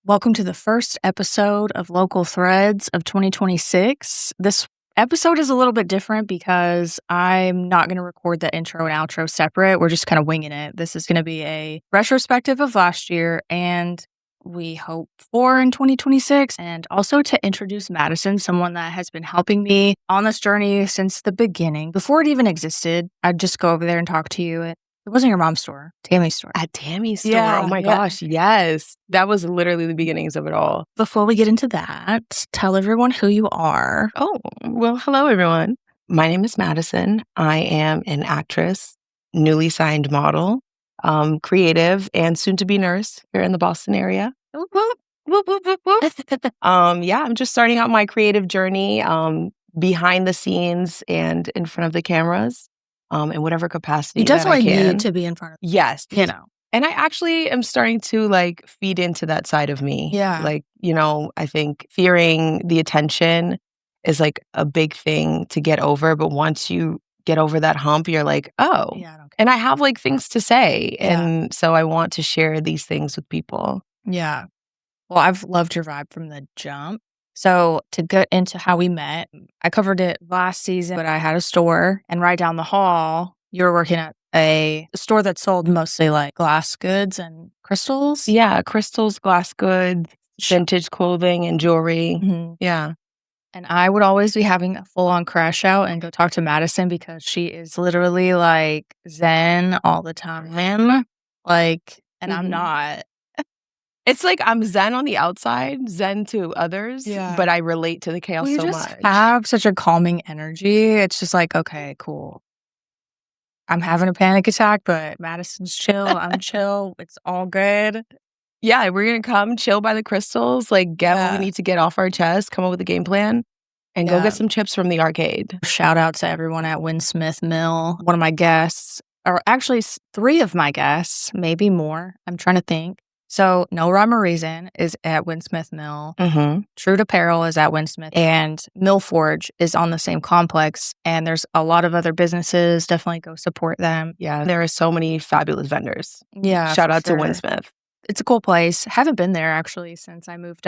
Welcome to the first episode of Local Threads of 2026. This episode is a little bit different because I'm not going to record the intro and outro separate. We're just kind of winging it. This is going to be a retrospective of last year and we hope for in 2026. And also to introduce Madison, someone that has been helping me on this journey since the beginning. Before it even existed, I'd just go over there and talk to you. It wasn't your mom's store, Tammy's store. At Tammy's store. Yeah, Oh my yeah. gosh. Yes. That was literally the beginnings of it all. Before we get into that, tell everyone who you are. Oh, well, hello, everyone. My name is Madison. I am an actress, newly signed model, creative, and soon to be nurse here in the Boston area. Whoop, whoop, whoop, whoop, whoop, whoop. I'm just starting out my creative journey behind the scenes and in front of the cameras. In whatever capacity You definitely that I can. need to be in front of, Yes. you know. And I actually am starting to feed into that side of me. Yeah. I think fearing the attention is a big thing to get over. But once you get over that hump, you're like, oh, Yeah, I don't care. and I have things to say. Yeah. And so I want to share these things with people. Yeah. Well, I've loved your vibe from the jump. So to get into how we met, I covered it last season, but I had a store and right down the hall, you were working at a store that sold mostly glass goods and crystals. Yeah, crystals, glass goods, vintage clothing and jewelry. Mhm. Yeah. And I would always be having a full-on crash out and go talk to Madison because she is literally zen all the time. And I'm not. It's I'm zen on the outside, zen to others, Yeah. but I relate to the chaos You so just much. have such a calming energy. It's just okay, cool. I'm having a panic attack, but Madison's chill. I'm chill. It's all good. Yeah, we're going to come chill by the crystals, get what Yeah. we need to get off our chest, come up with a game plan, and go Yeah. get some chips from the arcade. Shout out to everyone at Winsmith Mill. One of my guests, or actually 3 of my guests, maybe more. I'm trying to think. So No Rhyme or Reason is at Winsmith Mill. Mm-hmm. Trude Apparel is at Winsmith. And Mill Forge is on the same complex. And there's a lot of other businesses. Definitely go support them. Yeah, there are so many fabulous vendors. Yeah. Shout for out sure. to Winsmith. It's a cool place. Haven't been there actually since I moved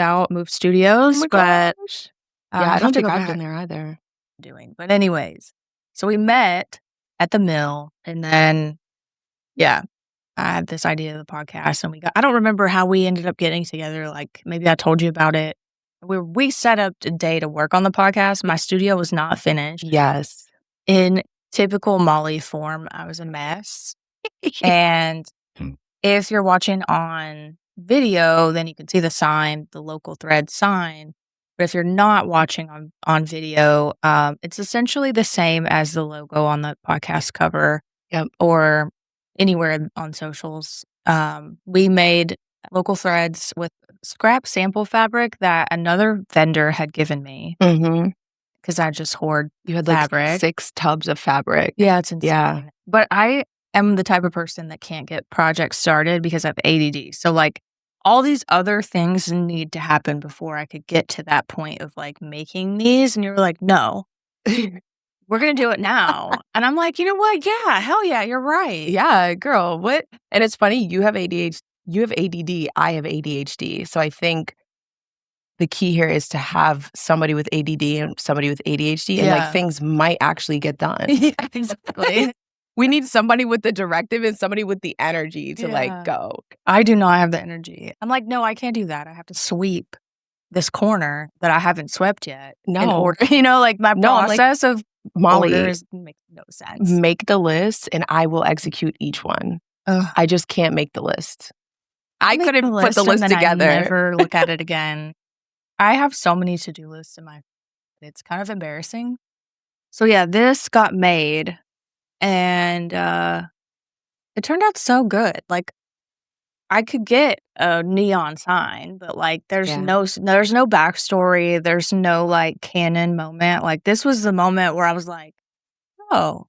studios. Oh my but gosh. I Yeah, I have don't to think go I've back been there either. doing. But anyways, so we met at the mill and then, yeah, I had this idea of the podcast and I don't remember how we ended up getting together. Maybe I told you about it. We set up a day to work on the podcast. My studio was not finished. Yes. In typical Molly form, I was a mess. And if you're watching on video, then you can see the sign, the Local Thread sign. But if you're not watching on video, it's essentially the same as the logo on the podcast cover. Yep. Or anywhere on socials. We made Local Threads with scrap sample fabric that another vendor had given me Mm-hmm. because I just hoard You had fabric. 6 tubs of fabric. Yeah, it's insane. Yeah. But I am the type of person that can't get projects started because I have ADD. So all these other things need to happen before I could get to that point of making these. And you're like, no, we're going to do it now. And I'm like, you know what? Yeah, hell yeah, you're right. Yeah, girl, what? And it's funny, you have ADHD, you have ADD, I have ADHD. So I think the key here is to have somebody with ADD and somebody with ADHD, Yeah. and things might actually get done. Yeah, exactly. We need somebody with the directive and somebody with the energy to Yeah. go. I do not have the energy. I'm like, no, I can't do that. I have to sweep this corner that I haven't swept yet. In No. order, my No, I'm like, process of Molly, orders makes no sense. make the list and I will execute each one. Ugh. I just can't make the list. I make couldn't put the and list then together. I never look at it again. I have so many to-do lists in my. It's kind of embarrassing. So yeah, this got made, and it turned out so good. I could get a neon sign, but there's Yeah. no backstory. There's no canon moment. This was the moment where I was like, oh,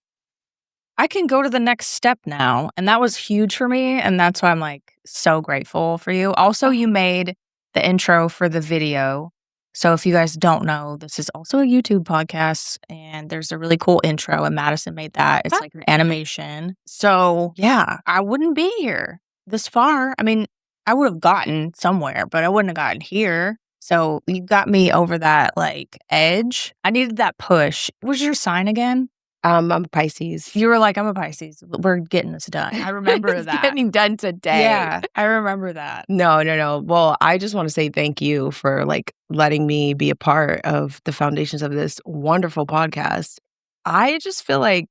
I can go to the next step now. And that was huge for me. And that's why I'm so grateful for you. Also, you made the intro for the video. So if you guys don't know, this is also a YouTube podcast and there's a really cool intro and Madison made that. It's an animation. So yeah, I wouldn't be here this far. I mean, I would have gotten somewhere, but I wouldn't have gotten here. So you got me over that, like, edge. I needed that push. What's your sign again? I'm a Pisces. You were like, "I'm a Pisces. We're getting this done." I remember It's that. getting done today. Yeah, I remember that. No. Well, I just wanna say thank you for, like, letting me be a part of the foundations of this wonderful podcast. I just feel like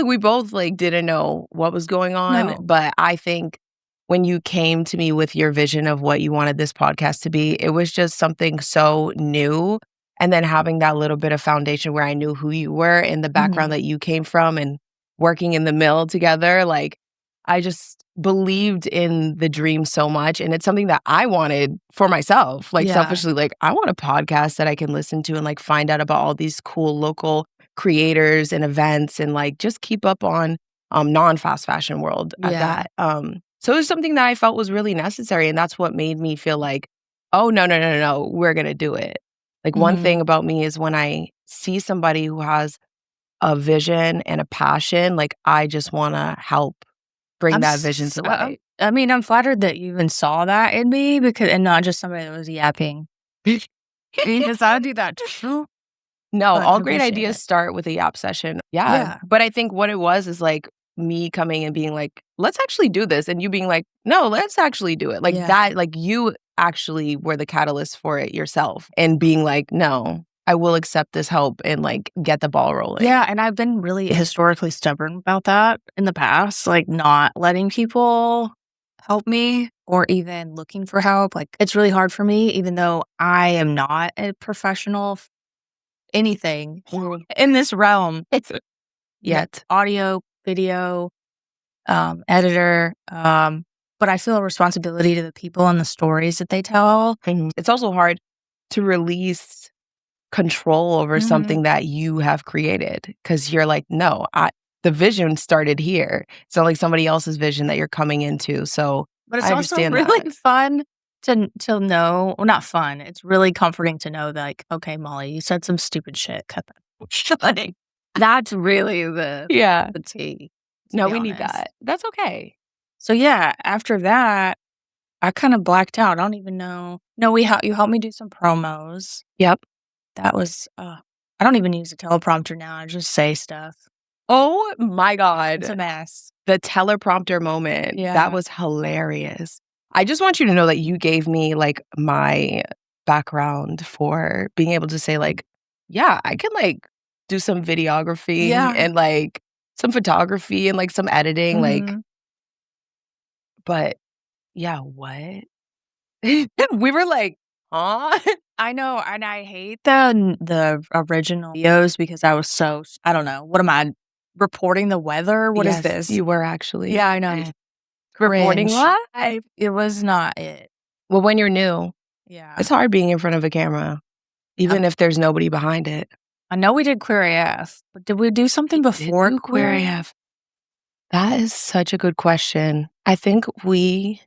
we both, like, didn't know what was going on, No. but I think when you came to me with your vision of what you wanted this podcast to be, it was just something so new, and then having that little bit of foundation where I knew who you were and the background Mhm. that you came from and working in the mill together, like, I just believed in the dream so much, and it's something that I wanted for myself, like, Yeah. selfishly, like, I want a podcast that I can listen to and, like, find out about all these cool local creators and events and, like, just keep up on, non-fast fashion world at Yeah. that, so it was something that I felt was really necessary, and that's what made me feel like, "Oh, no, we're gonna do it." Like, one Mhm. thing about me is when I see somebody who has a vision and a passion, like, I just wanna help bring that vision to life. I mean, I'm flattered that you even saw that in me because and not just somebody that was yapping. Because I do that too, No, but all I great appreciate ideas it. start with a yap session. Yeah, Yeah. but I think what it was is, like, me coming and being like, "Let's actually do this," and you being like, "No, let's actually do it." Like, Yeah. that like, you actually were the catalyst for it yourself and being like, "No, I will accept this help and, like, get the ball rolling." Yeah, and I've been really historically stubborn about that in the past, like, not letting people help me or even looking for help, like, it's really hard for me even though I am not a professional anything Mhm. in this realm. Yeah, Yet. audio, video, editor, but I feel a responsibility to the people and the stories that they tell. Mhm. It's also hard to release control over Mhm. something that you have created because 'cause you're like, "No, I the vision started here." It's not like somebody else's vision that you're coming into, so But it's I also understand really that. fun to know well, not fun, it's really comforting to know that, like, "Okay, Molly, you said some stupid shit, cut that." Like, that's really Yeah. the tea, to No, be we need honest. that. That's okay. So, yeah, after that, I kinda blacked out, I don't even know no, you helped me do some promos. Yep. That was, I don't even use a teleprompter now, I just say stuff. Oh my It's god. a mess. The teleprompter moment, that Yeah. was hilarious. I just want you to know that you gave me, like, my background for being able to say, like, "Yeah, I can, like, do some videography Yeah. and, like, some photography and, like, some editing," like Mhm. but yeah, what? We were like, "Huh?" I know, and I hate the original videos because I was so I don't know, what am I, reporting the weather? What is Yes, this? you were actually Yeah, I know. reporting Cringe. live. It was not it. Well, when you're new, Yeah. it's hard being in front of a camera, even if there's nobody behind it. I know we did Queer AF, but did we do something We did before do Queer Queer AF? AF. That is such a good question. I think we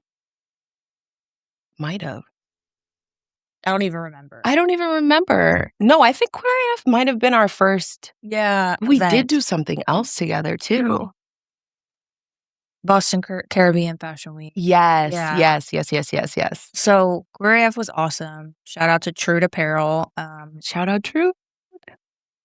might have. I don't even remember. I don't even remember. No, I think Queer AF might have been our first. Yeah, We did event. do something else together too. Boston Caribbean Fashion Week. Yes, Yeah. yes, yes, yes, yes, yes. So, Queer AF was awesome. Shout out to Trude Apparel. Shout out True.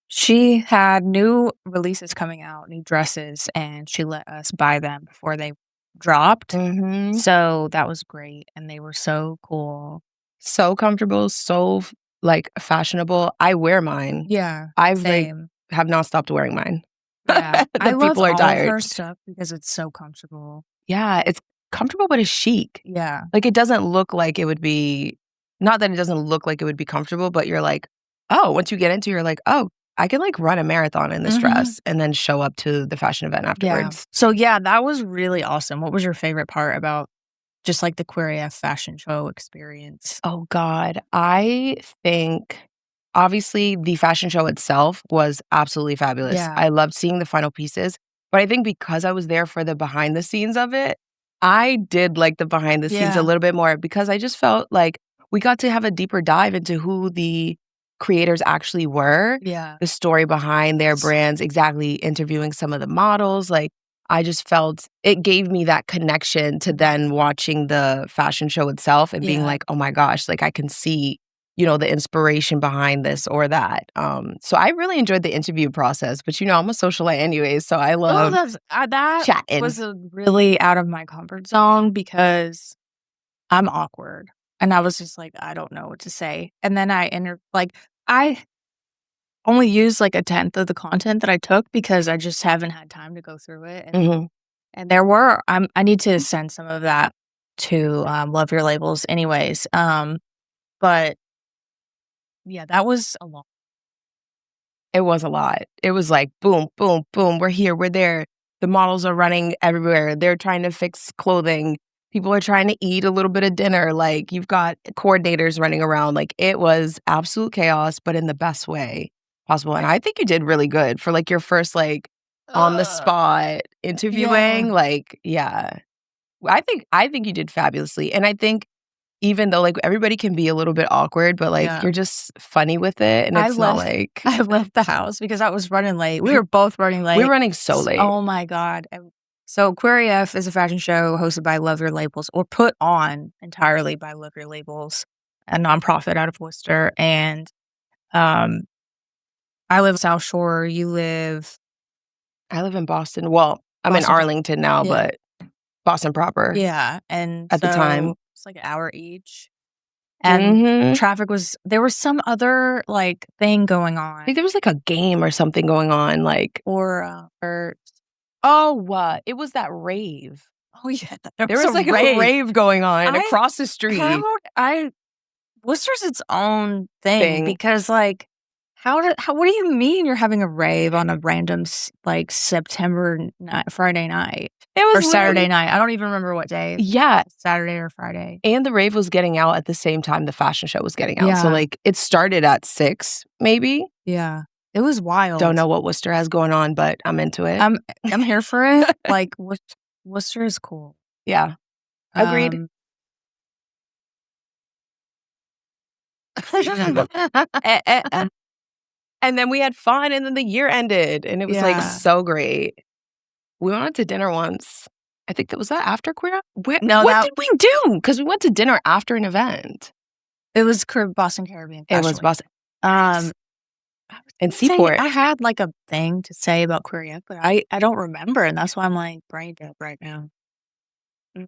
She had new releases coming out, new dresses, and she let us buy them before they dropped. Mhm. So that was great, and they were so cool. So comfortable, so like fashionable. I wear mine. Yeah, I've like same. have not stopped wearing mine. Yeah. I The love people are all of tired. her stuff because it's so comfortable. Yeah, it's comfortable, but it's chic. Yeah. Like, it doesn't look like it would be not that it doesn't look like it would be comfortable, but you're like, "Oh," once you get into it, you're like, "Oh, I can, like, run a marathon in this Mhm. dress and then show up to the fashion event Yeah. afterwards." So, yeah, that was really awesome. What was your favorite part about just, like, the Queer AF fashion show experience? Oh god, I think obviously the fashion show itself was absolutely fabulous. Yeah. I loved seeing the final pieces, but I think because I was there for the behind the scenes of it, I did like the behind the scenes a Yeah. little bit more because I just felt like we got to have a deeper dive into who the creators actually were, Yeah. the story behind their brands, exactly interviewing some of the models, like I just felt it gave me that connection to then watching the fashion show itself and being Yeah. like, oh my gosh, like I can see, the inspiration behind this or that. So I really enjoyed the interview process, but I'm a socialite anyways, so I Oh, love that chatting. was really out of my comfort zone because I'm awkward, and I was just like, "I don't know what to say," and then I only used, like, a tenth of the content that I took because I just haven't had time to go through it, Mhm. and I need to send some of that to, Love Your Labels anyways, but yeah, that was a lot. It was a lot. It was like boom, boom, boom, we're here, we're there. The models are running everywhere. They're trying to fix clothing. People are trying to eat a little bit of dinner. Like, you've got coordinators running around. Like, it was absolute chaos, but in the best way possible. And I think you did really good for, like, your first, like, on the spot Yeah. interviewing. Like, yeah. I think you did fabulously. And I think even though, like, everybody can be a little bit awkward, but, like, Yeah. you're just funny with it, and I it's not left like I left the house because I was running late. We were both running we're late. running so late. Oh my god. So Query F is a fashion show hosted by Love Your Labels or put on entirely by Love Your Labels, a nonprofit out of Worcester, and, um, I live South Shore, you live I live in Boston. Well, I'm in Boston Pro Arlington now, yeah. but Boston proper Yeah, and at the time. so it's like an hour each, and Mhm. there was some other, like, thing going I on think there was, like, a game or something going on, like or it was that rave. oh, yeah, there There was a was, like, a rave. rave going on I across the how street I Worcester's its own thing thing. because, like, how what do you mean you're having a rave on a random like, September night Friday night It or was Saturday literally night? I don't even remember what day, Yeah, Saturday or Friday. and the rave was getting out at the same time the fashion show was getting out. So, Yeah, like, it started at 6, maybe? yeah. It was Don't wild. know what Worcester has going on, but I'm into it. I'm I'm here for it. Like, Worcester is cool. Yeah. Agreed. Um A and then we had fun, and then the year ended, and it was, like, Yeah. so great. We went out to dinner once. I think that was that after Queer Where No, what that did we do? Because we went to dinner after an event. it was Boston Caribbean It Fashion was Week. Boston Um and Say Seaport. I had, like, a thing to say about Korea, but I don't remember, and that's why I'm, like, brain dead right now. Mm.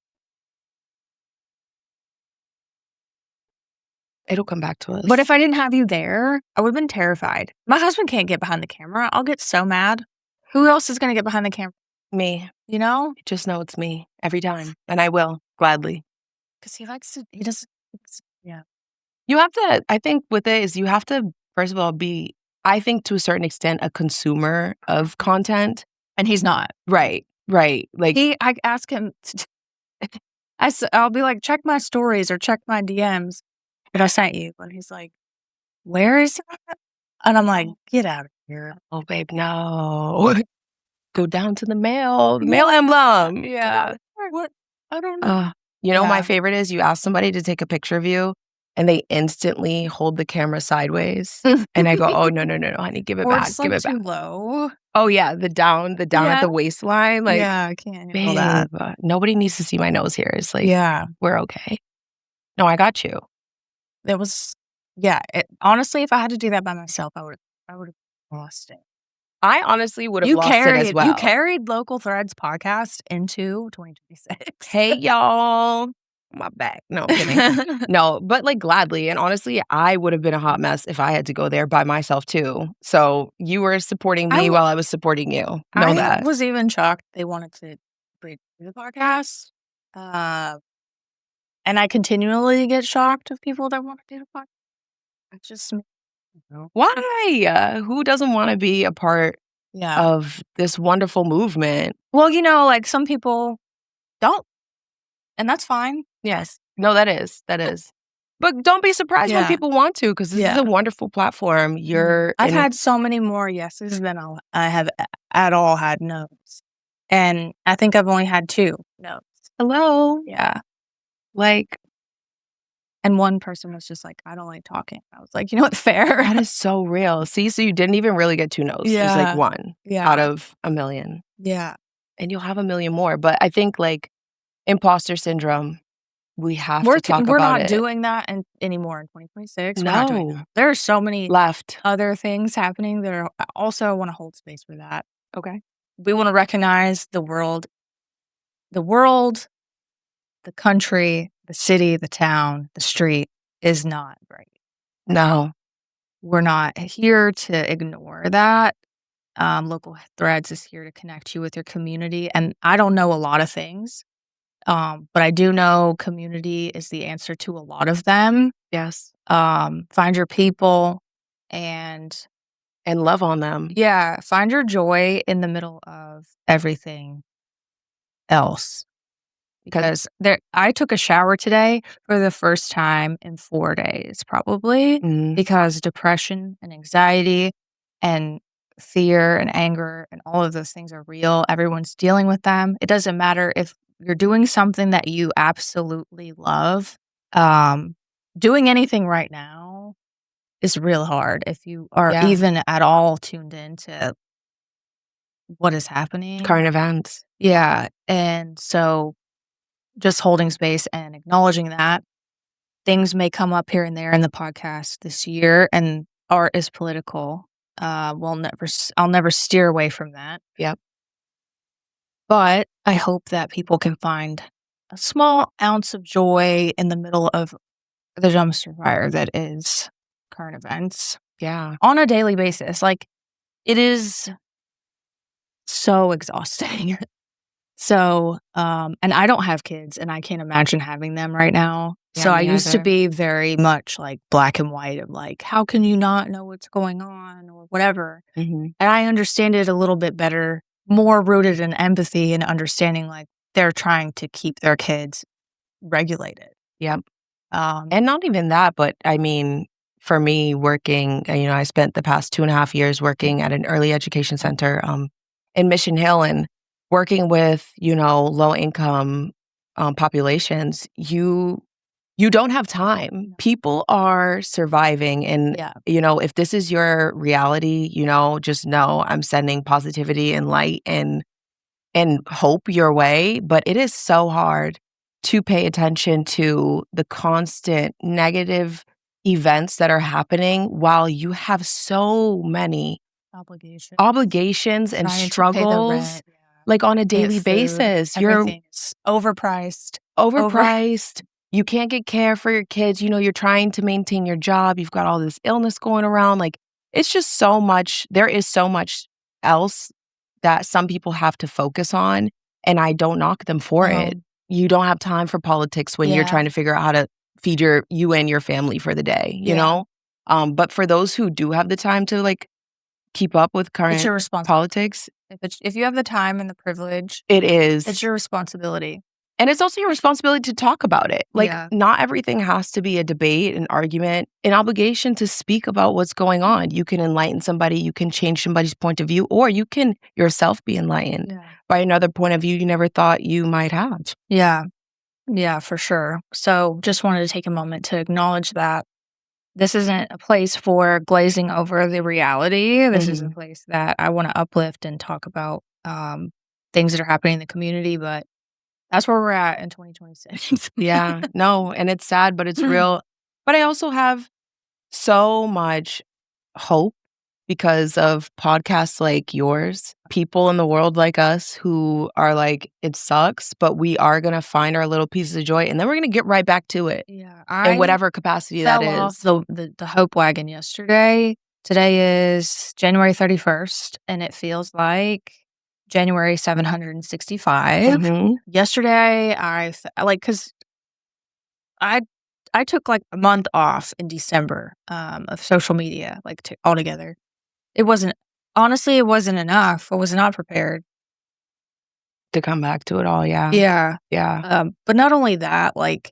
It'll come back to But us. if I didn't have you there, I would've been terrified. My husband can't get behind the camera, I'll get so mad. Who else is gonna get behind the camera, Me. you know? Just know it's me every time, and I will, gladly. 'Cause he doesn't yeah. You have to I think with it is you have to, first of all, be, I think, to a certain extent, a consumer of content. And he's not. Right, right. Like, I ask him to I'll be like, "Check my stories or check my DMs that I sent you," and he's like, "Where is it?" And I'm like, "Get out of here." "Oh, babe, no." Go down to the mail Yeah. emblem. Yeah. What? I don't know. Uh, my Yeah. favorite is you ask somebody to take a picture of you, and they instantly hold the camera sideways, and I go, "Oh, no, no, no, no, honey, give it Or back, it's, give like, it back." too low. Oh, yeah, the down at Yeah. the waistline, like, Yeah, I can't handle "Babe, that. nobody needs to see my nose here." It's like, Yeah. "We're okay." "No, I got you." It was yeah, honestly, if I had to do that by myself, I would've lost it. I honestly would have lost it as You well. carried Local Threads podcast into 2026. "Hey, y'all." My back. No, I'm kidding. No, but, like, gladly, and honestly, I would have been a hot mess if I had to go there by myself too. So, you were supporting I me w while I was supporting you. Know I that. was even shocked they wanted to bring the podcast, uh, and I continually get shocked of people that wanna do the podcast. It's just me, you know? Why? Who doesn't wanna be a part Yeah. of this wonderful movement? Well, like, some people don't, and that's fine. Yes. No, that is. But don't be surprised when Yeah. people want to, because this is Yeah. a wonderful platform. You're I've in a had so many more yeses than I have at all had no's, and I think I've only had 2 no's. hello? Yeah, Like, and one person was just like, "I don't like talking." I was like, "You know what? Fair." that is so real. See, so you didn't even really get 2 no's. It was like Yeah. 1 Yeah. out of a million. Yeah. And you'll have a million more. But I think, like, imposter syndrome, we have to talk We're about not it. doing that anymore in 2026. We're not doing No. that. There are so many Left. other things happening that are also wanna hold space for that. Okay. We wanna recognize the world, the country, the city, the town, the street is not great. No. We're not here to ignore that. Local Threads is here to connect you with your community, and I don't know a lot of things, but I do know community is the answer to a lot of them. Yes. Find your people and And love on them. yeah, find your joy in the middle of everything else. Because I took a shower today for the first time in 4 days, probably, Mhm. because depression and anxiety and fear and anger and all of those things are real. Everyone's dealing with them. It doesn't matter if you're doing something that you absolutely love. Um, Doing anything right now is real hard if you are Yeah. even at all tuned in to what is happening. Current events. Yeah, and so just holding space and acknowledging that things may come up here and there in the podcast this year, and art is political. I'll never steer away from that. Yep. But I hope that people can find a small ounce of joy in the middle of the dumpster fire that is current events Yeah. on a daily basis. Like, it is so exhausting. So, and I don't have kids, and I can't imagine having them right now. Yeah, So I me used to either. be very much like black and white of like, how can you not know what's going on or whatever? Mhm. And I understand it a little bit better, more rooted in empathy and understanding like they're trying to keep their kids regulated. Yep. Um, And not even that, but I mean, for me working, I spent the past 2.5 years working at an early education center, in Mission Hill and working with, low income, populations. You don't have time. People are surviving and, yeah, if this is your reality, just know I'm sending positivity and light and hope your way, but it is so hard to pay attention to the constant negative events that are happening while you have so many obligations and trying to pay the struggles, rent, yeah, like, on a get daily food, basis. You're everything is overpriced. Over overpriced. You can't get care for your kids. You're trying to maintain your job. You've got all this illness going around. Like, it's just so much. There is so much else that some people have to focus on, and I don't knock them for it. No. You don't have time for politics when you're Yeah, trying to figure out how to feed you and your family for the day, you yeah. know? But for those who do have the time to, like, keep up with It's current your responsibility. politics, If you have the time and the privilege, it it's is. your responsibility. And it's also your responsibility to talk about it. Like, Yeah. not everything has to be a debate, an argument, an obligation to speak about what's going on. You can enlighten somebody, you can change somebody's point of view, or you can yourself be enlightened Yeah. by another point of view you never thought you might have. Yeah. Yeah, for sure. So just wanted to take a moment to acknowledge that this isn't a place for glazing over the reality. This is a Mhm. place that I want to uplift and talk about things that are happening in the community, but that's where we're at in 2026. Yeah. No, and it's sad, but it's real. But I also have so much hope because of podcasts like yours, people in the world like us who are like, it sucks, but we are going to find our little pieces of joy and then we're going to get right back to it Yeah, in I whatever capacity that fell off is. the hope wagon yesterday. Today is January 31st, and it feels like January 765. Mhm. Yesterday, because I I took like a month off in December of social media, like altogether. It wasn't Honestly, it wasn't enough. I was not prepared. To come back to it all, yeah. Yeah. Yeah. But not only that, like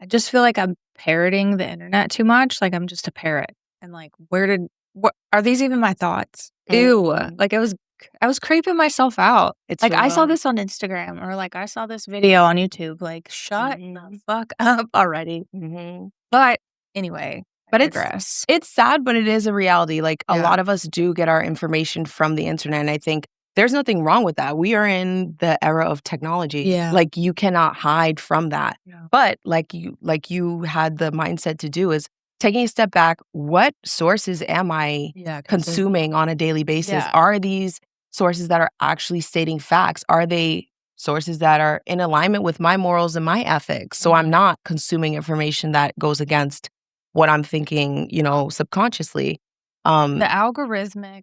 I just feel like I'm parroting the internet too much. Like I'm just a parrot. And like, what are these even my thoughts? Ew. Mhm. Like I was creeping myself out. It's Like I saw real. this on Instagram or like I saw this video on YouTube. Like shut the Mhm. fuck up already. Mhm. But anyway, I But digress. it's sad, but it is a reality. Like, a Yeah. lot of us do get our information from the internet, and I think there's nothing wrong with that. We are in the era of technology. Yeah. Like, you cannot hide from that. Yeah. But like you had the mindset to do is taking a step back, what sources am I consuming on a daily basis? Yeah. Are these sources that are actually stating facts? Are they sources that are in alignment with my morals and my ethics? So I'm not consuming information that goes against what I'm thinking, subconsciously. The algorithmic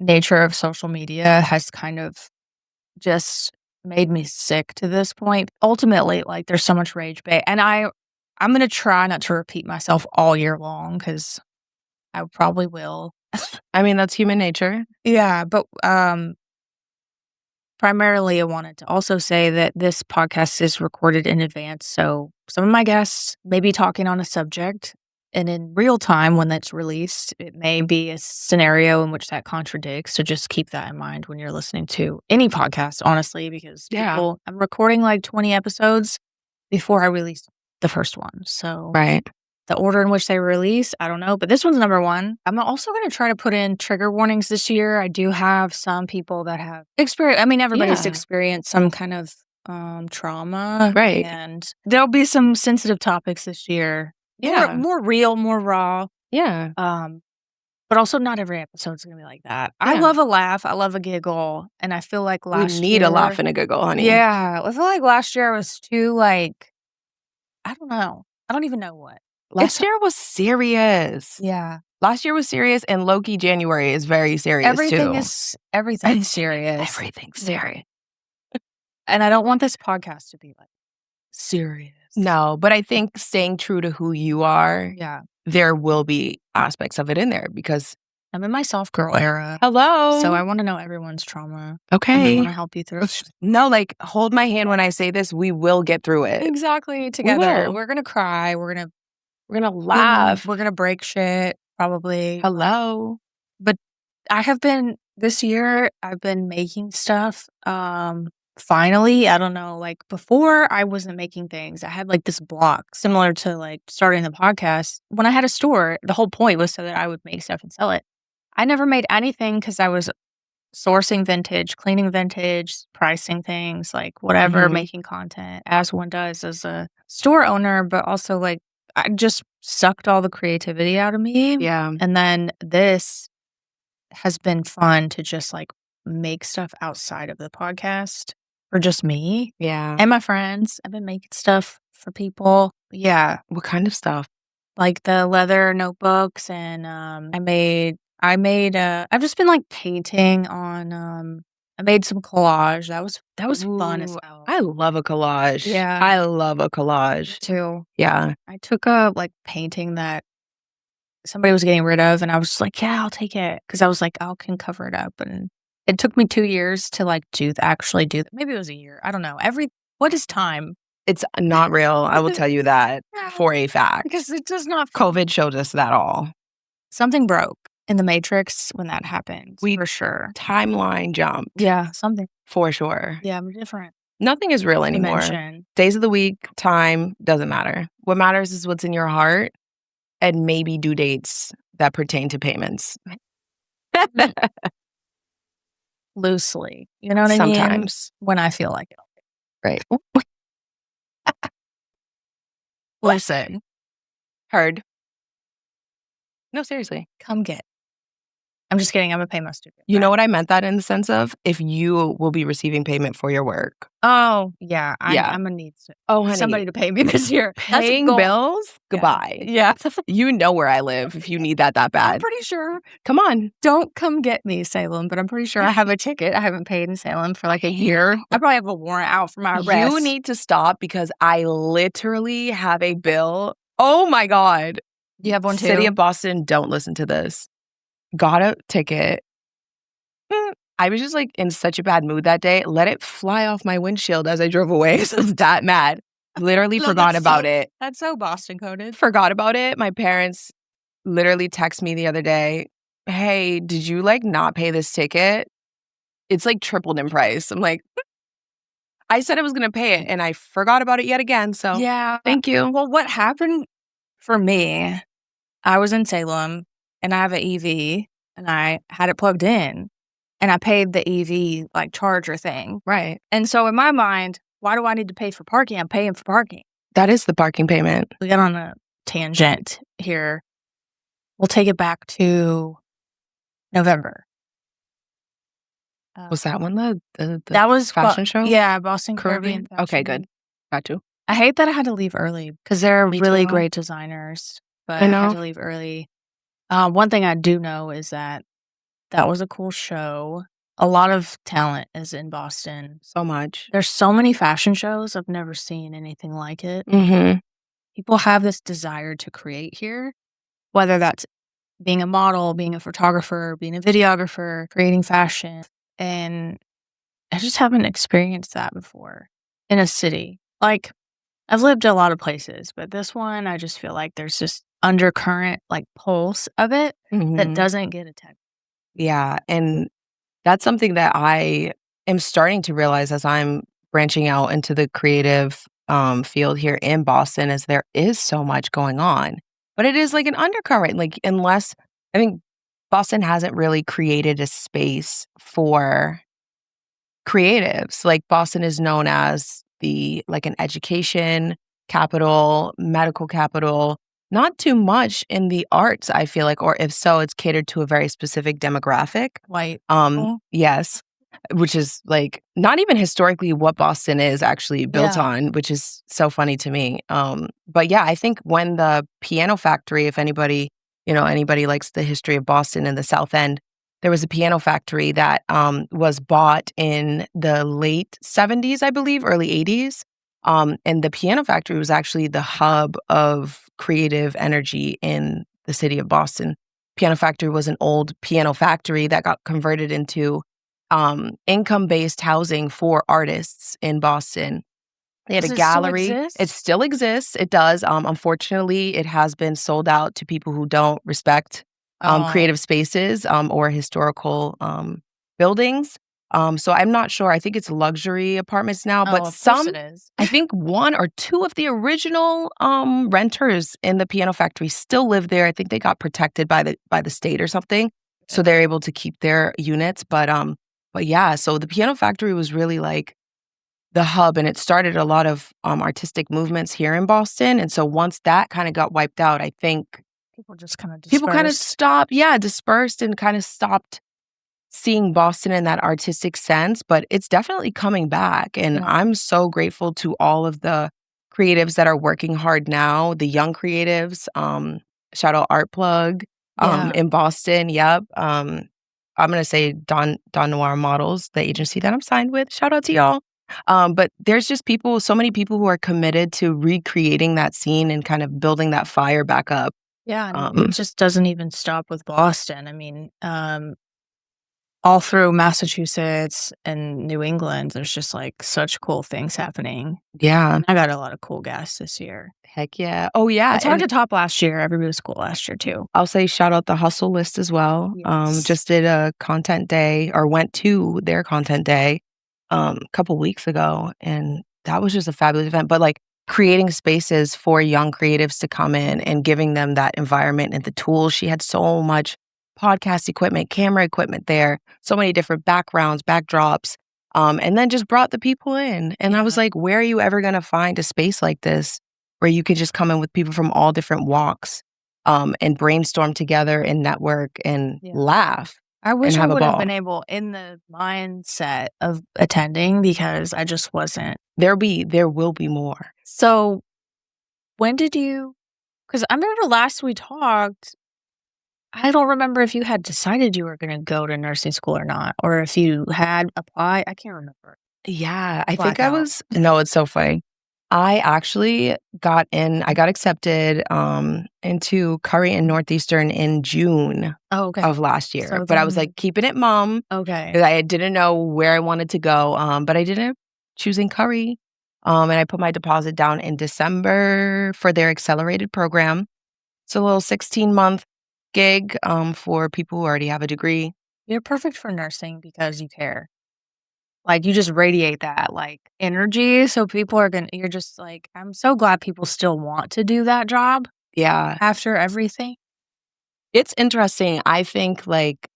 nature of social media has kind of just made me sick to this point. Ultimately, like, there's so much rage bait, and I'm gonna try not to repeat myself all year long because I probably will. I mean, that's human nature. Yeah, but primarily, I wanted to also say that this podcast is recorded in advance, so some of my guests may be talking on a subject, and in real time when that's released, it may be a scenario in which that contradicts, so just keep that in mind when you're listening to any podcast, honestly, because I'm recording like 20 episodes before I release the first one, so Right. the order in which they release, I don't know, but this one's number 1. I'm also gonna try to put in trigger warnings this year. I do have some people that have everybody's experienced some kind of, trauma. Right. And there'll be some sensitive topics this year. Yeah. More real, more raw. Yeah. But also not every episode's gonna be like that. I Yeah. love a laugh, I love a giggle, and I feel like We last need year a laugh and a giggle, honey. Yeah, I feel like last year I was too, like, I don't know. I don't even know what. Last year was serious. Yeah. Last year was serious, and low-key January is very serious, Everything too. everything's serious. Everything's serious. And I don't want this podcast to be, like, serious. No, but I think staying true to who you are, there will be aspects of it in there because I'm in my soft girl era. Hello. So I wanna know everyone's trauma. And I Okay. wanna help you through No, like, hold my hand when I say this, we will get through it. Exactly, together. will. We're gonna cry, we're gonna Laugh. we're gonna break shit, probably. Hello. But this year, I've been making stuff, finally. I don't know, like, before I wasn't making things. I had, like, this block similar to, like, starting the podcast. When I had a store, the whole point was so that I would make stuff and sell it. I never made anything because I was sourcing vintage, cleaning vintage, pricing things, like, whatever, making content as one does as a store owner, but also, like, I just sucked all the creativity out of me. Yeah. And then this has been fun to just, like, make stuff outside of the podcast for just me Yeah. and my friends. I've been making stuff for people. Yeah, What kind of stuff? like the leather notebooks, and I've just been, like, painting on, I made some collage. That was fun as Ooh, hell. I love a collage. Yeah. I love a collage. Too. Yeah. I took a, like, painting that somebody was getting rid of, and I was just like, "Yeah, I'll take it," because I was like, "I can cover it up," and it took me 2 years to, like, actually do that. Maybe it was a year. I don't know. What is time? It's not real. I will tell you that Yeah. for a fact. Because it does not COVID showed us that all. Something broke in the Matrix when that happened, We- for sure. Timeline jump. Yeah, something. For sure. Yeah, I'm different. Nothing is real anymore. Dimension. Days of the week, time, doesn't matter. What matters is what's in your heart and maybe due dates that pertain to payments. Loosely. You know what I mean? Sometimes. When I feel like it. Right. Listen, Heard. No, seriously. come get. I'm just kidding. I'm gonna pay my student. You know what I meant that in the sense of if you will be receiving payment for your work. Oh, yeah. Yeah. I'm gonna need Oh, honey. somebody to pay me this year. That's a Paying goal. bills? Yeah. Goodbye. Yeah. You know where I live if you need that I'm bad. pretty sure. Come on. Don't come get me, Salem, but I'm pretty sure I have a ticket. I haven't paid in Salem for like a year. I probably have a warrant out for my arrest. You need to stop because I literally have a bill. Oh my God. You have one too? City of Boston, don't listen to this. Got a ticket. I was just like in such a bad mood that day. Let it fly off my windshield as I drove away. I was that mad. Literally No, forgot that's about so- it. That's so Boston coded. Forgot about it. My parents literally text me the other day, hey, did you like not pay this ticket? It's like tripled in price. I'm like, I said I was going to pay it and I forgot about it yet again. So Yeah. thank you. Well, what happened for me, I was in Salem and I have an EV and I had it plugged in. and I paid the EV, like, charger thing. Right. And so in my mind, why do I need to pay for parking? I'm paying for parking. That is the parking payment. We got on a tangent here. We'll take it back to November. Was that one the That was fashion show? Yeah, Boston Caribbean? Caribbean Fashion Okay, Week. good. Got you. I hate that I had to leave early because they're Me really too. great designers, but I I had know. to leave early. One thing I do know is that that was a cool show. A lot of talent is in Boston. So much. There's so many fashion shows, I've never seen anything like it. Mhm. People have this desire to create here, whether that's being a model, being a photographer, being a videographer, creating fashion, and I just haven't experienced that before in a city. Like, I've lived a lot of places, but this one, I just feel like there's this undercurrent, like, pulse of it that Mhm. doesn't get attacked. Yeah, and that's something that I am starting to realize as I'm branching out into the creative, field here in Boston is there is so much going on, but it is like an undercurrent, like, unless I think Boston hasn't really created a space for creatives. Like, Boston is known as like, an education capital, medical capital, not too much in the arts, I feel like, or if so, it's catered to a very specific demographic. White people. Yes, which is, like, not even historically what Boston is actually built Yeah. on, which is so funny to me. But yeah, I think when the piano factory, if anybody, anybody likes the history of Boston and the South End, there was a piano factory that, was bought in the late '70s, I believe, early '80s, and the piano factory was actually the hub of creative energy in the city of Boston. Piano factory was an old piano factory that got converted into, income-based housing for artists in Boston. They had a Does it still gallery. It exist? still exists, it does, unfortunately, it has been sold out to people who don't respect, Oh. creative spaces, or historical, buildings, so I'm not sure, I think it's luxury apartments now, but Oh, of course some it is. I think 1 or 2 of the original, renters in the piano factory still live there, I think they got protected by the state or something, so they're able to keep their units, but yeah, so the piano factory was really, like, the hub, and it started a lot of, artistic movements here in Boston, and so once that kinda got wiped out, I think People just kinda people kinda dispersed. stopped yeah, dispersed and kinda stopped seeing Boston in that artistic sense, but it's definitely coming back, and Yeah. I'm so grateful to all of the creatives that are working hard now, the young creatives, shout out Art Plug, Yeah. in Boston, yep, I'm gonna say Don Noir Models, the agency that I'm signed with, shout out to y'all, but there's just so many people who are committed to recreating that scene and kind of building that fire back up, Yeah, and it um just doesn't even stop with Boston. I mean, all through Massachusetts and New England, there's just, like, such cool things happening. Yeah, I got a lot of cool guests this year. heck yeah. Oh, yeah, It's hard and to top last year. Everybody was cool last year too. I'll say shout out the Hustle List as well. Yes. Just did a content day or went to their content day, a couple weeks ago, and that was just a fabulous event, but, like, creating spaces for young creatives to come in and giving them that environment and the tools. She had so much podcast equipment, camera equipment there, so many different backgrounds, backdrops, and then just brought the people in, and I was Yeah. like, "Where are you ever gonna find a space like this where you could just come in with people from all different walks?" And brainstorm together and network and Yeah. laugh I and wish I have a would have ball. been able in the mindset of attending because I just wasn't. There will be more. So, when did you? Because I remember last we talked, I don't remember if you had decided you were gonna go to nursing school or not, or if you had applied. I can't remember. Yeah, I think I Blackout. was no, it's so funny. I actually I got accepted, into Curry and Northeastern in June Oh, okay. of last year, So but I was, then like, keeping it mum okay. 'cause I didn't know where I wanted to go, but I ended up choosing Curry, and I put my deposit down in December for their accelerated program. It's a little 16-month gig, for people who already have a degree. You're perfect for nursing because you care. Like, you just radiate that, like, energy, so people are gonna you're just like, I'm so glad people still want to do that job Yeah. after everything. It's interesting. I think, like,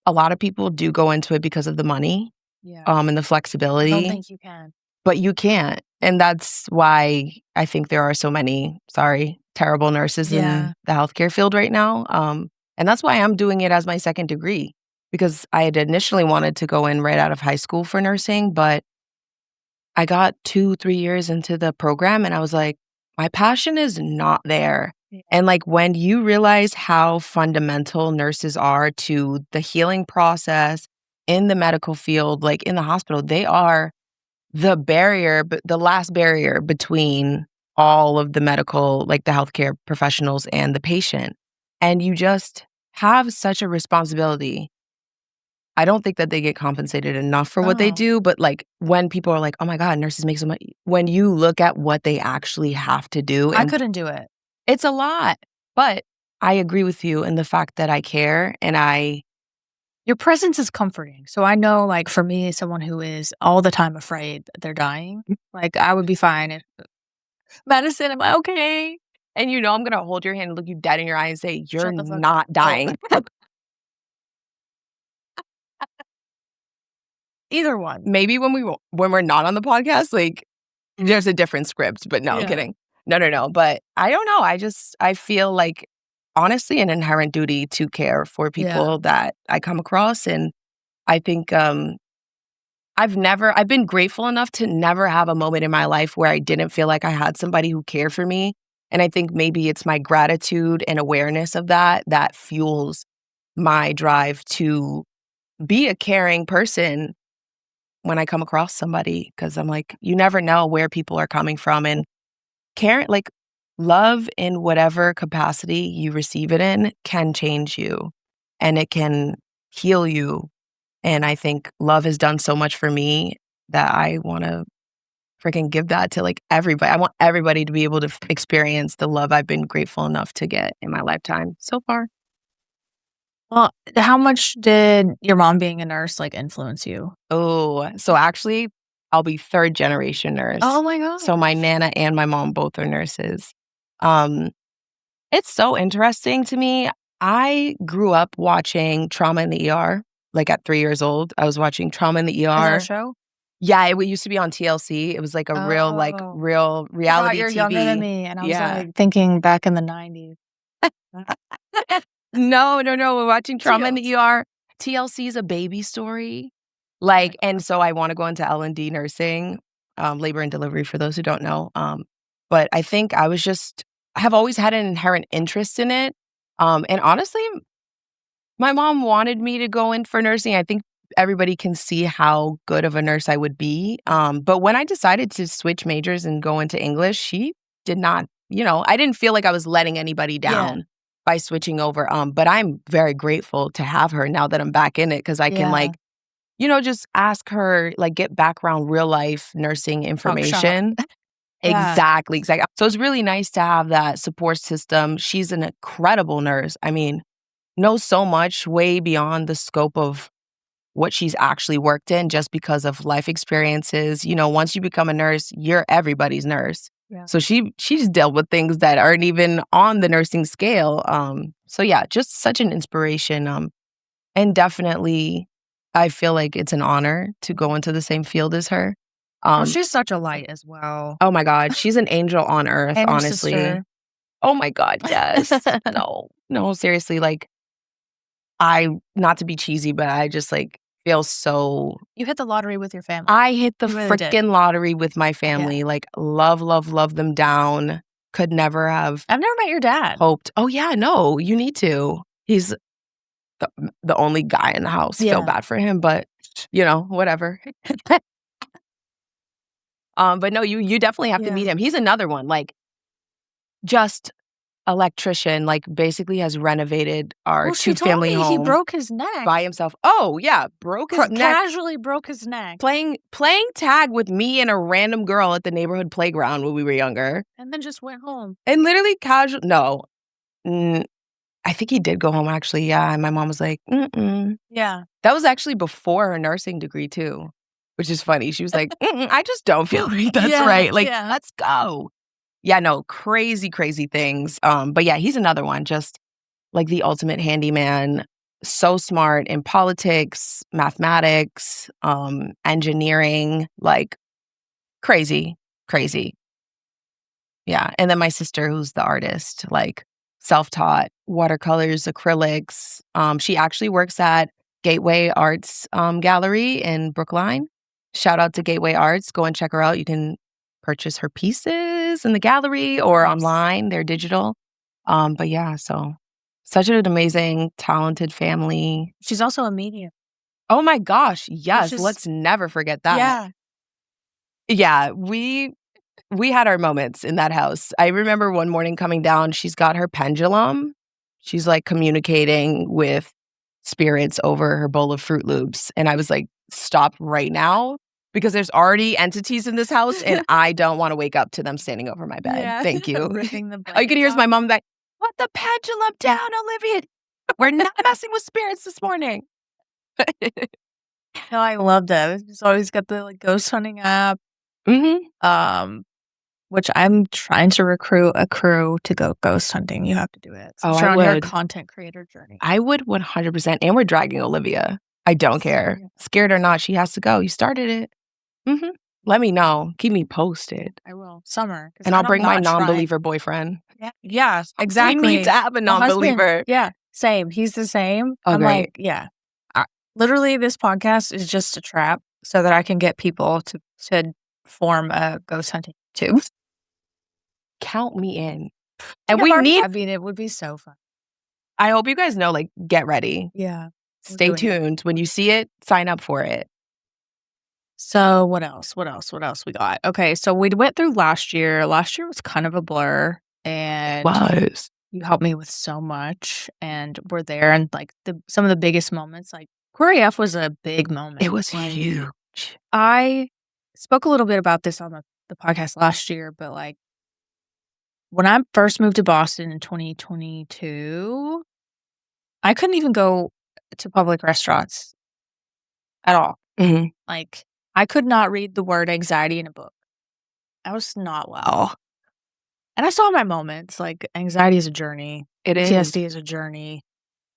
a lot of people do go into it because of the money, Yeah. and the I don't flexibility, think you can. but you can't. And that's why I think there are so many, terrible nurses Yeah. in the healthcare field right now. And that's why I'm doing it as my second degree, because I had initially wanted to go in right out of high school for nursing, but I got 2, 3 years into the program and I was like, my passion is not there. Yeah. And like when you realize how fundamental nurses are to the healing process in the medical field, like in the hospital, they are the barrier, but the last barrier between all of the medical, like the healthcare professionals and the patient. And you just have such a responsibility. I don't think that they get compensated enough for what they No. do, but like when people are like, "Oh my god, nurses make so much," when you look at what they actually have to do, I and couldn't do it. it's a lot. But I agree with you in the fact that I care and Your presence is comforting. So I know, like, for me, someone who is all the time afraid that they're dying, like, I would be fine if Madison, am I okay? and you know I'm gonna hold your hand and look you dead in your eye and say, "You're Shut the fuck not up. dying." Either one. Maybe when we're not on the podcast, like, there's a different script, but no, I'm Yeah. kidding. No, no, no, but I don't know, I feel like, honestly, an inherent duty to care for Yeah. people that I come across, and I think, I've been grateful enough to never have a moment in my life where I didn't feel like I had somebody who cared for me, and I think maybe it's my gratitude and awareness of that that fuels my drive to be a caring person when I come across somebody, because I'm like, you never know where people are coming from, and care like, love in whatever capacity you receive it in can change you, and it can heal you, and I think love has done so much for me that I wanna freaking give that to, like, everybody. I want everybody to be able to experience the love I've been grateful enough to get in my lifetime so far. Well, how much did your mom being a nurse, like, influence you? Oh, so actually, I'll be third generation nurse. Oh my gosh. So my nana and my mom both are nurses. Um, it's so interesting to me. I grew up watching Trauma in the ER, like, at 3 years old. I was watching Trauma in the Is that a ER. show? Yeah, it used to be on TLC. It was like a Oh. real Forgot reality you're TV. younger than me, and I was, Yeah. like, thinking back in the '90s. No, no, no, we're watching Trauma in the TLC. ER. TLC is a baby story. Like, and so I wanna go into L&D nursing, labor and delivery for those who don't know, but I think I have always had an inherent interest in it, and honestly, my mom wanted me to go in for nursing. I think everybody can see how good of a nurse I would be, but when I decided to switch majors and go into English, she did not, I didn't feel like I was letting anybody Yeah. down by switching over, but I'm very grateful to have her now that I'm back in it, because I can, Yeah. like, just ask her, like, get background real life nursing Talk shop. information. Yeah. Exactly, exactly. So it's really nice to have that support system. She's an incredible nurse. I mean, knows so much way beyond the scope of what she's actually worked in just because of life experiences. Once you become a nurse, you're everybody's nurse. Yeah. So she's dealt with things that aren't even on the nursing scale. So yeah, just such an inspiration. And definitely I feel like it's an honor to go into the same field as her. Oh, she's such a light as well. Oh my god, she's an angel on earth, And your honestly. sister. Oh my god, yes. No. No, seriously, like, not to be cheesy, but I just, like, feel so You hit the lottery with your family. I hit the You really did. frickin' lottery with my family, like, love, love, love them down. Could never have I've never met your dad. hoped. Oh, yeah, no, you need to. He's the the only guy in the house. Feel Yeah. bad for him, but, whatever. But no, you definitely have to meet Yeah. him. He's another one, like, just electrician, like, basically has renovated our Well, she told two-family me home he broke his neck. by himself. Oh, yeah, broke his neck Casually broke his neck. playing tag with me and a random girl at the neighborhood playground when we were younger. And then just went home. And literally casual no. I think he did go home, actually, yeah, and my mom was like, "Mm-mm." Yeah. That was actually before her nursing degree too, which is funny. She was like, "Mm-mm, I just don't feel like that's Yeah, right. Like, yeah. let's go." Yeah, no, crazy, crazy things. But yeah, he's another one, just like the ultimate handyman, so smart in politics, mathematics, engineering, like crazy, crazy. Yeah. And then my sister, who's the artist, like self-taught, watercolors, acrylics. She actually works at Gateway Arts Gallery in Brookline. Shout out to Gateway Arts. Go and check her out. You can purchase her pieces in the gallery or online. They're digital. But yeah, so such an amazing, talented family. She's also a medium. Oh my gosh, yes. Let's never forget that. Yeah. Yeah, we had our moments in that house. I remember one morning coming down, she's got her pendulum. She's like communicating with spirits over her bowl of Fruit Loops. And I was like, stop right now because there's already entities in this house and I don't want to wake up to them standing over my bed. Yeah. Thank you. Ripping the All you can hear is blankets my off. mom like, put the pendulum down, Olivia. We're not messing with spirits this morning. No, I love that. She's always got the like ghost hunting app. Which I'm trying to recruit a crew to go ghost hunting. You have to do it. Oh, you're I on your would. content creator journey. I would 100%. And we're dragging Olivia. I don't care. Scared or not, she has to go. You started it. Let me know. Keep me posted. I will. Summer. And I'll bring my non-believer boyfriend. Yeah, exactly. We need to have a non-believer. Yeah, same. He's the same. Oh, I'm great. like, yeah. Literally, this podcast is just a trap so that I can get people to form a ghost hunting tube. Count me in. And we need. I mean, it would be so fun. I hope you guys know, like, get ready. Yeah. Stay tuned. When you see it, sign up for it. So what else? What else we got? Okay, so we went through last year. Last year was kind of a blur. And you helped me with so much. And we're there. And like some of the biggest moments, like Query F was a big moment. It was huge. I spoke a little bit about this on the podcast last year, but like when I first moved to Boston in 2022, I couldn't even go to public restaurants at all. Like I could not read the word anxiety in a book. I was not well. And I saw my moments, like anxiety is a journey. PTSD is a journey.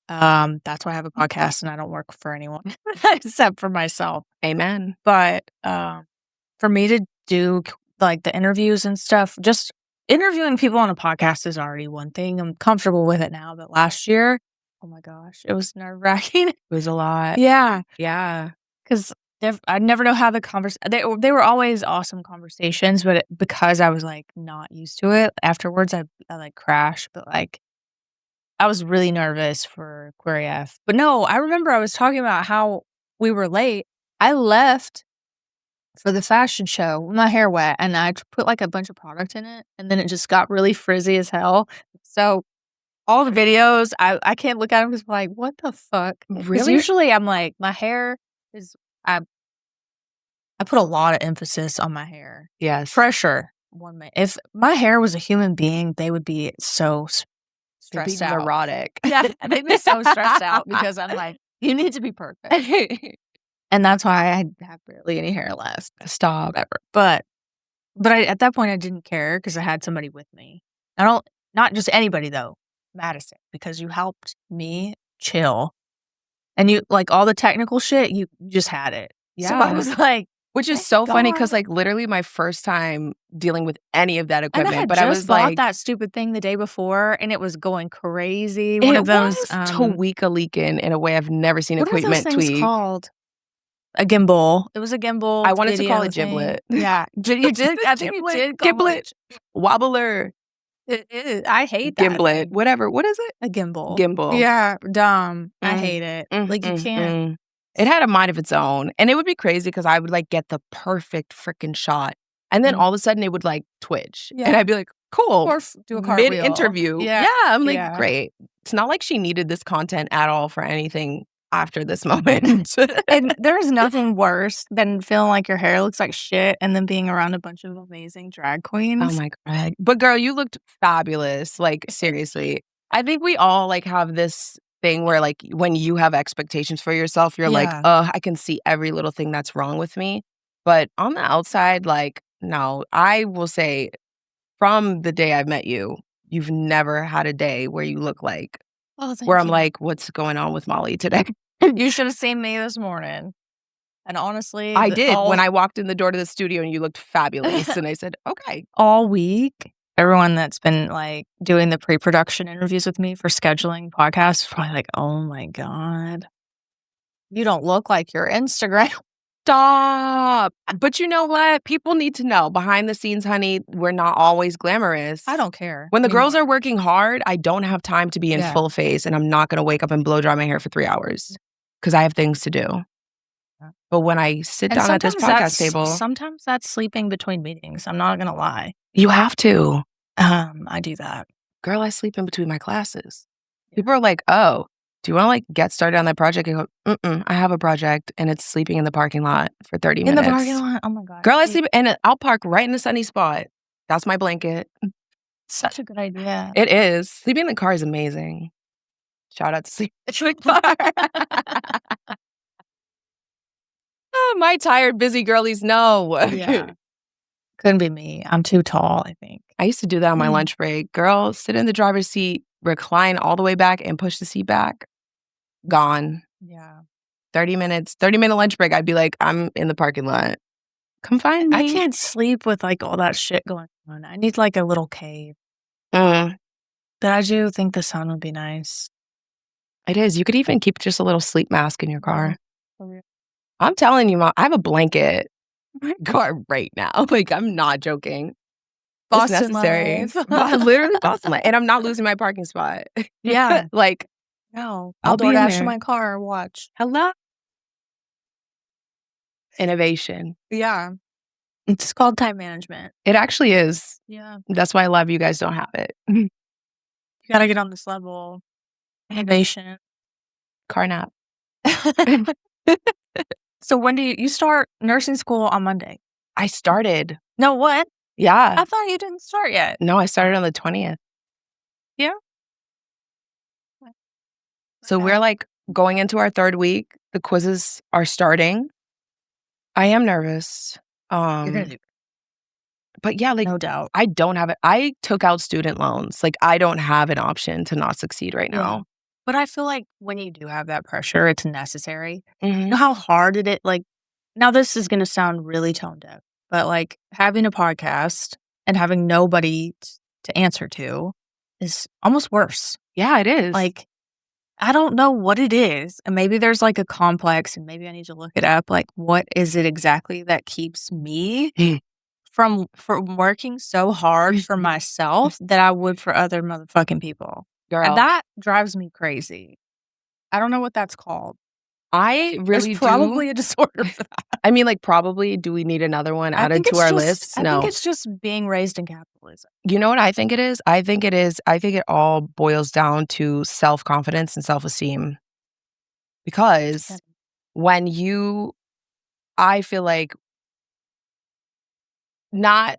That's why I have a podcast and I don't work for anyone except for myself. Amen. But for me to do like the interviews and stuff, just interviewing people on a podcast is already one thing. I'm comfortable with it now. But last year, oh my gosh, it was nerve-wracking. It was a lot. Yeah. Yeah. Because I never know how the they were always awesome conversations, but because I was like not used to it, afterwards I like crashed. But like I was really nervous for Query F. But no, I remember I was talking about how we were late. I left for the fashion show with my hair wet and I put like a bunch of product in it and then it just got really frizzy as hell. So all the videos, I can't look at them because I'm like, what the fuck? Really? Usually I'm like, my hair is, I put a lot of emphasis on my hair. Yes. Pressure. If my hair was a human being, they would be so stressed out. Neurotic. Yeah, they'd be so stressed out because I'm like, you need to be perfect. And that's why I have barely any hair left. Stop. Whatever. But at that point, I didn't care because I had somebody with me. Not just anybody though, Madison, because you helped me chill. And you, like all the technical shit, you just had it. Yeah. So I was like, which is so funny because like literally my first time dealing with any of that equipment. But I was bought that stupid thing the day before and it was going crazy. One of those tweak-a-leaking in a way I've never seen equipment tweak. What are those things called? A gimbal. It was a gimbal. I wanted to call it giblet. Yeah. You did? I think you did. Giblet. Wobbler. I hate that. Gimlet. Whatever. What is it? A gimbal. Gimbal. Yeah. Dumb. I hate it. Like you can't. It had a mind of its own. And it would be crazy because I would like get the perfect freaking shot. And then all of a sudden it would like twitch. Yeah. And I'd be like, cool. Or do a cartwheel. Mid-interview. Yeah. I'm like, great. It's not like she needed this content at all for anything after this moment. And there's nothing worse than feeling like your hair looks like shit and then being around a bunch of amazing drag queens. Oh my God. But girl, you looked fabulous. Like, seriously. I think we all like have this thing where like when you have expectations for yourself, you're like, I can see every little thing that's wrong with me. But on the outside, like, no, I will say from the day I've met you, you've never had a day where you look like Oh, thank where I'm you. like, what's going on with Molly today? You should have seen me this morning. And honestly, I did when I walked in the door to the studio and you looked fabulous. And I said, okay. all week, everyone that's been, like, doing the pre-production interviews with me for scheduling podcasts is probably like, "Oh my god. You don't look like your Instagram." Stop. But you know what? People need to know behind the scenes, honey, we're not always glamorous. I don't care. When the girls anymore. are working hard, I don't have time to be in Yeah. full face, and I'm not going to wake up and blow dry my hair for 3 hours because I have things to do. Yeah. But when I sit And down at this podcast table, sometimes that's sleeping between meetings, I'm not gonna lie. you have to. I do that. Girl, I sleep in between my classes. People are like, oh, do you want to like get started on that project? I go, I have a project and it's sleeping in the parking lot for 30 In minutes. the parking lot? Oh my god. Girl, I sleep and I'll park right in a sunny spot. That's my blanket. Such a good idea. It is. Sleeping in the car is amazing. Shout out to sleep in the car. Oh, my tired, busy girlies know. Yeah. Couldn't be me. I'm too tall, I think. I used to do that on my lunch break. Girl, sit in the driver's seat, recline all the way back and push the seat back. Gone. Yeah. 30 minutes, 30-minute lunch break. I'd be like, I'm in the parking lot. Come find me. I can't sleep with, like, all that shit going on. I need, like, a little cave. Mm, But I do think the sun would be nice. it is. You could even keep just a little sleep mask in your car. For real. I'm telling you, Mom, I have a blanket in my car right now. Like, I'm not joking. It's Boston necessary. life. Literally Boston life. And I'm not losing my parking spot. Yeah. Like, No. I'll I'll be in DoorDash there. in my car, watch. hello? Innovation. Yeah. It's called time management. It actually is. Yeah. That's why a lot of you guys don't have it. You gotta get on this level. Innovation. Car nap. So when do you start nursing school on Monday? I started. No, what? Yeah. I thought you didn't start yet. No, I started on the 20th. Yeah. So we're like going into our 3rd week. The quizzes are starting. I am nervous. You're gonna do But yeah, like no doubt. I don't have it. I took out student loans. Like I don't have an option to not succeed right now. But I feel like when you do have that pressure, it's necessary. Mhm. You know how hard it like now this is gonna sound really tone deaf, but like having a podcast and having nobody to answer to is almost worse. Yeah, it is. Like I don't know what it is. And maybe there's like a complex and maybe I need to look it up. Like what is it exactly that keeps me from working so hard for myself that I would for other motherfucking people? girl, And that drives me crazy. I don't know what that's called. I really There's probably a disorder for that. I mean, like, probably, do we need another one added to our list? I No. think it's just being raised in capitalism. You know what I think it is? I think it all boils down to self-confidence and self-esteem. Because when I feel like not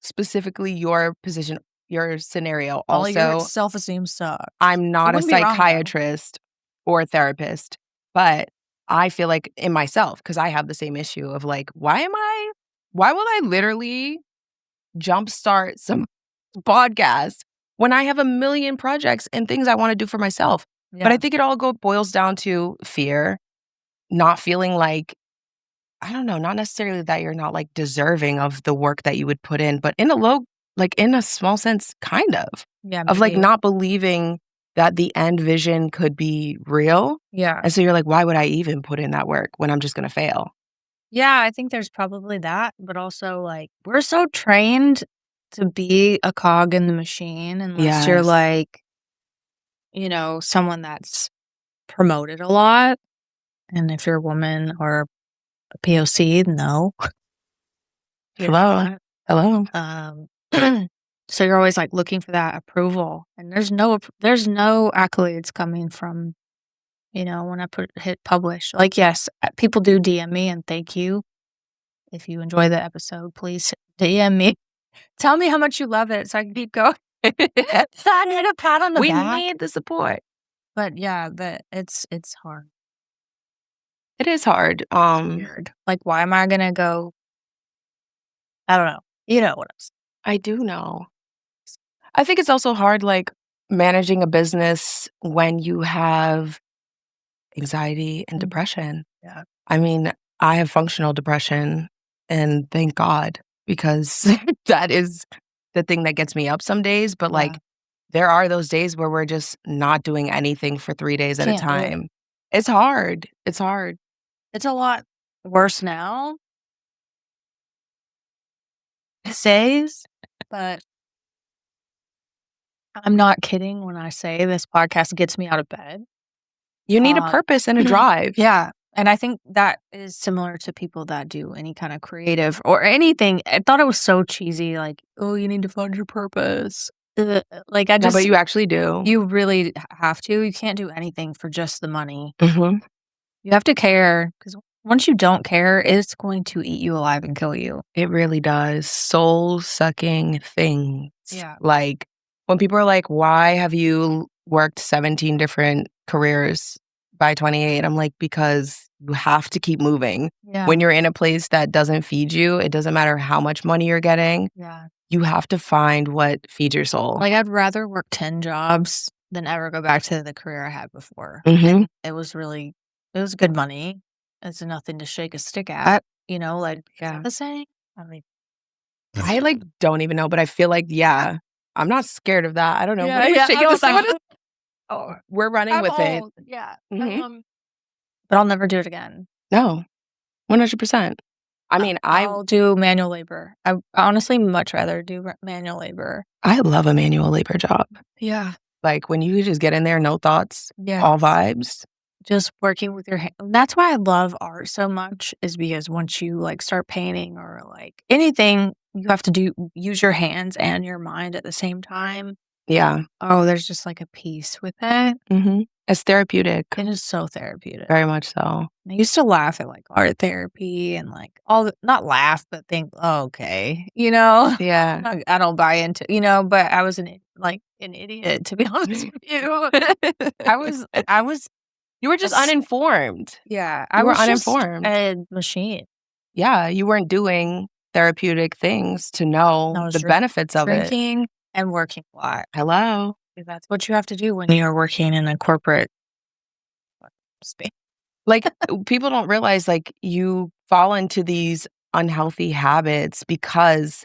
specifically your position, your scenario. All your Also, self-esteem sucks. I'm not a wouldn't be wrong, though. psychiatrist or a therapist, but I feel like in myself, because I have the same issue of like, why will I literally jumpstart some podcast when I have a million projects and things I want to do for myself? Yeah. But I think it all boils down to fear, not feeling like, I don't know, not necessarily that you're not like deserving of the work that you would put in, but in a small sense, kind of. Yeah, Of like maybe. not believing that the end vision could be real. Yeah. And so you're like, why would I even put in that work when I'm just going to fail? Yeah, I think there's probably that, but also like we're so trained to be a cog in the machine unless you're Yes. like, someone that's promoted a lot. And if you're a woman or a POC, no. You're Hello. not. Hello. So you're always like looking for that approval, and there's no accolades coming from, when I hit publish. Like, yes, people do DM me and thank you. If you enjoy the episode, please DM me. Tell me how much you love it so I can keep going. I need a pat on the We back. need the support. But yeah, it's hard. It is hard. Weird. Like, why am I gonna go? I don't know. You know what I'm saying. I do know. I think it's also hard, like, managing a business when you have anxiety and depression. Yeah. I mean, I have functional depression, and thank God, because that is the thing that gets me up some days. But Yeah. there are those days where we're just not doing anything for 3 days at a Can't do it. time. It's hard. It's hard. It's a lot worse now these days, but I'm not kidding when I say this podcast gets me out of bed. You need a Uh, purpose and a drive. yeah, and I think that is similar to people that do any kind of creative or anything. I thought it was so cheesy, like, "Oh, you need to find your purpose." Like, I No, but just you actually do. you really have to. You can't do anything for just the money. Mhm. You have to care because once you don't care, it's going to eat you alive and kill you. It really does. Soul-sucking things. Yeah. When people are like, "Why have you worked 17 different careers by 28?" I'm like, "Because you have to keep moving." Yeah. When you're in a place that doesn't feed you, it doesn't matter how much money you're getting, Yeah. you have to find what feeds your soul. Like, I'd rather work 10 jobs than ever go back to the career I had before. Mhm. It was good money. It's nothing to shake a stick at, like, is Yeah. that the saying? I mean, I, don't even know, but I feel like, yeah, I'm not scared of that. I don't know. yeah, What are we yeah, shaking I the was like, stick? what is Oh, we're running I'm with it. old, yeah, Mhm. but I'll never do it again. No, 100%. I mean, I'll do manual labor. I honestly much rather do manual labor. I love a manual labor job. Yeah. When you just get in there, no thoughts, Yes. all vibes. Just working with your hand. That's why I love art so much is because once you, like, start painting or, like, anything, you have to use your hands and your mind at the same time. Yeah. Oh, there's just, like, a peace with it. Mhm. It's therapeutic. It is so therapeutic. Very much so. I used to laugh at, like, art therapy and, like, all the not laugh, but think, "Oh, okay," Yeah. I don't buy into but I was an idiot, to be honest with you. I was You were a just s uninformed. yeah, I You were was just uninformed. a machine. Yeah, you weren't doing therapeutic things to know I was the benefits of it. drinking and working a lot. Hello? That's what you have to do when you're working in a corporate space. People don't realize, you fall into these unhealthy habits because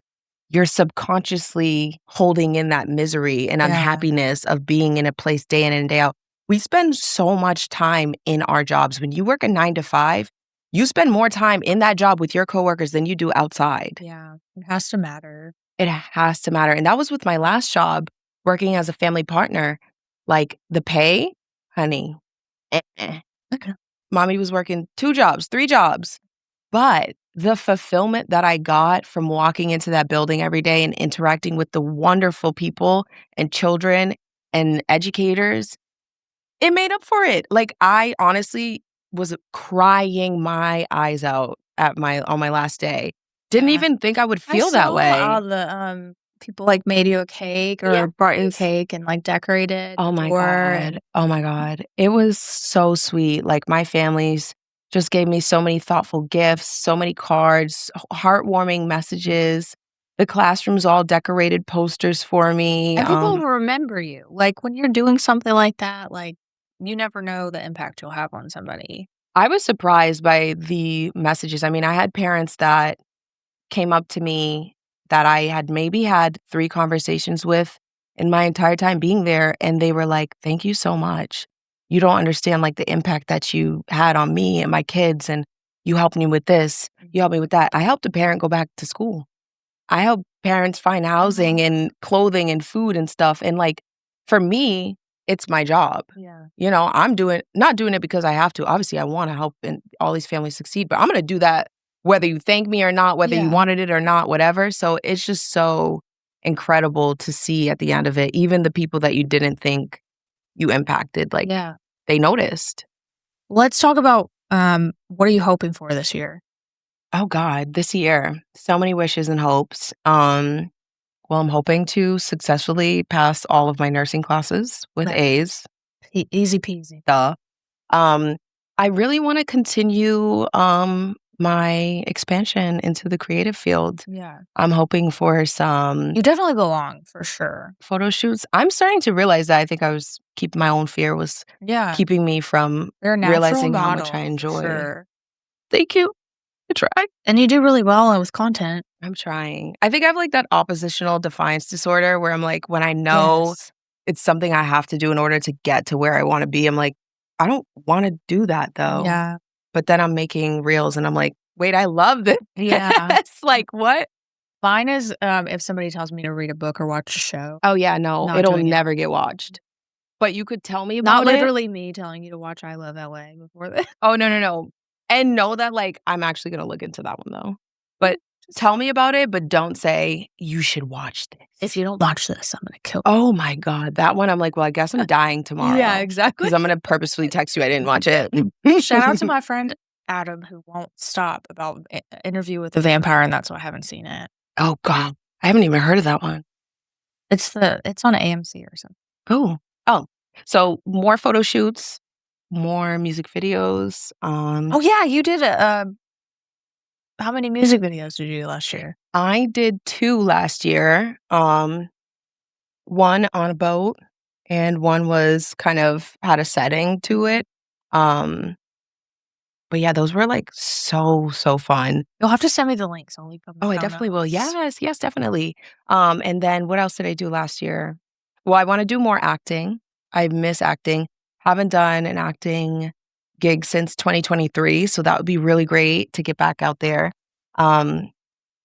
you're subconsciously holding in that misery and Yeah. unhappiness of being in a place day in and day out. We spend so much time in our jobs. When you work a 9 to 5, you spend more time in that job with your coworkers than you do outside. Yeah, it has to matter. It has to matter. And that was with my last job, working as a family partner. The pay, honey, eh. Okay. Mommy was working 2 jobs, 3 jobs. But the fulfillment that I got from walking into that building every day and interacting with the wonderful people and children and educators, it made up for it. I honestly was crying my eyes out on my last day. Didn't Yeah. even think I would I feel that saw way. all the, people, like, made you a cake or brought you a Yes. cake and, like, decorated Oh my or god. Oh my god. It was so sweet. My families just gave me so many thoughtful gifts, so many cards, heartwarming messages. The classrooms all decorated posters for me. and people will remember you. Like, when you're doing something like that, like, you never know the impact you'll have on somebody. I was surprised by the messages. I mean, I had parents that came up to me that I had maybe had 3 conversations with in my entire time being there, and they were like, "Thank you so much. You don't understand, the impact that you had on me and my kids, and you helped me with this, you helped me with that." I helped a parent go back to school. I help parents find housing and clothing and food and stuff, and, for me, it's my job. Yeah. I'm not doing it because I have to. Obviously, I wanna help and all these families succeed, but I'm gonna do that whether you thank me or not, whether you Yeah. wanted it or not, whatever. So it's just so incredible to see at the end of it, even the people that you didn't think you impacted, Yeah. they noticed. Let's talk about, what are you hoping for this year? Oh god, this year, so many wishes and hopes. Well, I'm hoping to successfully pass all of my nursing classes with Nice. A's. Easy peasy. Duh. I really wanna continue, my expansion into the creative field. Yeah. I'm hoping for some You definitely belong for sure. photo shoots. I'm starting to realize that I think I was keeping my own fear was Yeah. keeping me from You're a natural realizing how much I model, for enjoy. sure. Thank you. I try. And you do really well with content. I'm trying. I think I have like that oppositional defiance disorder where I'm like, when I know Yes. it's something I have to do in order to get to where I want to be, I'm like, I don't want to do that though. Yeah. But then I'm making reels and I'm like, wait, I love this. Yeah. It's like, what? Mine is if somebody tells me to read a book or watch a show. Oh, yeah, no, Not it'll doing it. never get watched. But you could tell me Not about it. literally me telling you to watch I Love LA before this. Oh, no, no, no. And know that, like, I'm actually gonna look into that one, though. But tell me about it, but don't say, "You should watch this." If you don't watch this, I'm gonna kill Oh my god, that one, I'm like, "Well, I guess I'm dying tomorrow." Yeah, exactly. Because I'm gonna purposefully text you I didn't watch it. Shout out to my friend Adam who won't stop about Interview with the Vampire, and that's why I haven't seen it. Oh god, I haven't even heard of that one. It's on AMC or something. Oh. Oh. So, more photo shoots, more music videos, Oh yeah, you did how many music videos did you do last year? I did 2 last year, one on a boat and one was kind of had a setting to it, um, but yeah, those were, like, so fun. You'll have to send me the links. I'll link them in Oh, the I show definitely will. notes. Yes, yes, definitely. And then what else did I do last year? Well, I wanna do more acting. I miss acting. Haven't done an acting gig since 2023, so that would be really great to get back out there. Um,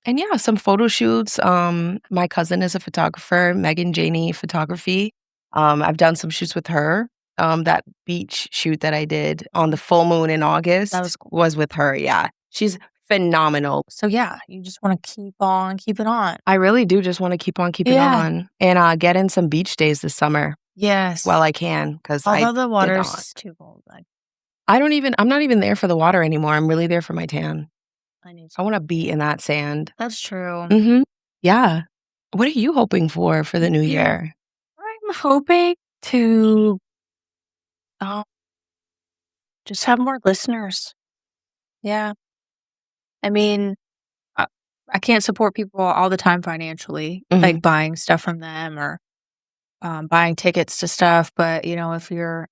and yeah, some photo shoots. My cousin is a photographer, Megan Janey Photography. I've done some shoots with her. That beach shoot that I did on the full moon in August That was cool. was with her, yeah. She's phenomenal. So yeah, you just want to keep on keeping on. I really do just wanna keep on keeping Yeah. on and, get in some beach days this summer Yes. while I can, 'cause I Although the did not. water's too cold, I'm not even there for the water anymore, I'm really there for my tan. I need I to. wanna be in that sand. That's true. Mhm. Yeah. What are you hoping for the new year? I'm hoping to um, just have more listeners. Yeah. I mean, I, I can't support people all the time financially, Mhm. like buying stuff from them or buying tickets to stuff. But, if you're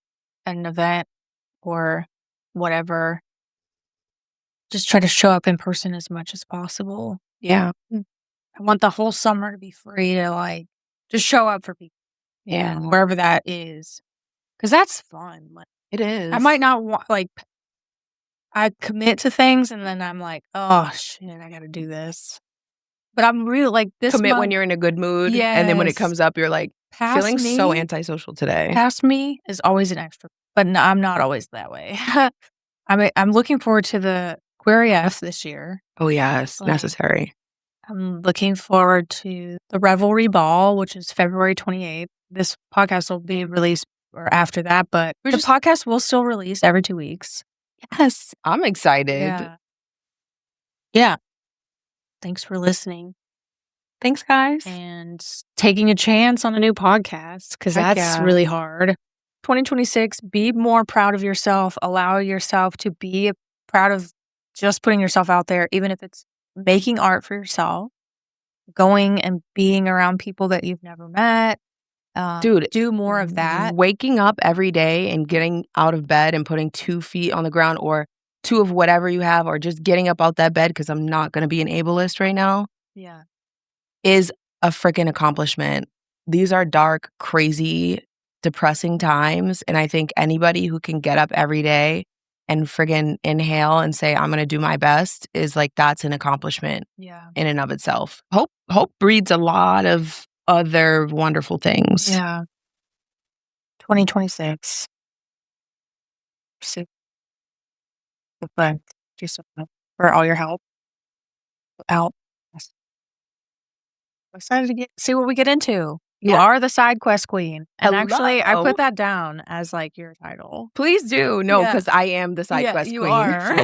at an event or whatever, just try to show up in person as much as possible. Yeah. I want the whole summer to be free to just show up for people Yeah. wherever that is. Because that's fun. Like, It is. I might not want, I commit to things and then I'm like, oh shit, I gotta do this. But I'm really like this commit when month, you're in a good mood, and then when it yes. comes up, you're like, Past "Feeling so me, antisocial today." past me is always an extra, but no, I'm not always that way. I'm looking forward to the Queer AF this year. Oh, yes, Like, necessary. I'm looking forward to the Revelry Ball, which is February 28th. This podcast will be released or after that, but the podcast will still release every 2 weeks. Yes, I'm excited. Yeah. Yeah. Thanks for listening Thanks, guys. and taking a chance on a new podcast because Heck that's yeah. really hard. 2026, be more proud of yourself. Allow yourself to be proud of just putting yourself out there, even if it's making art for yourself, going and being around people that you've never met. Dude, do more of that. waking up every day and getting out of bed and putting 2 feet on the ground or 2 of whatever you have or just getting up out that bed because 'cause I'm not gonna be an ableist right now Yeah. is a freaking accomplishment. These are dark, crazy, depressing times, and I think anybody who can get up every day and friggin' inhale and say, "I'm gonna do my best," is like, that's an accomplishment Yeah. in and of itself. Hope breeds a lot of other wonderful things. Yeah. 2026. Super thank you so much for all your help out. I'm excited to see what we get into. You Yeah. are the side quest queen. And actually, I Hello. put that down as your title. Please do. No, Yeah. because I am the side Yeah, quest you queen. are.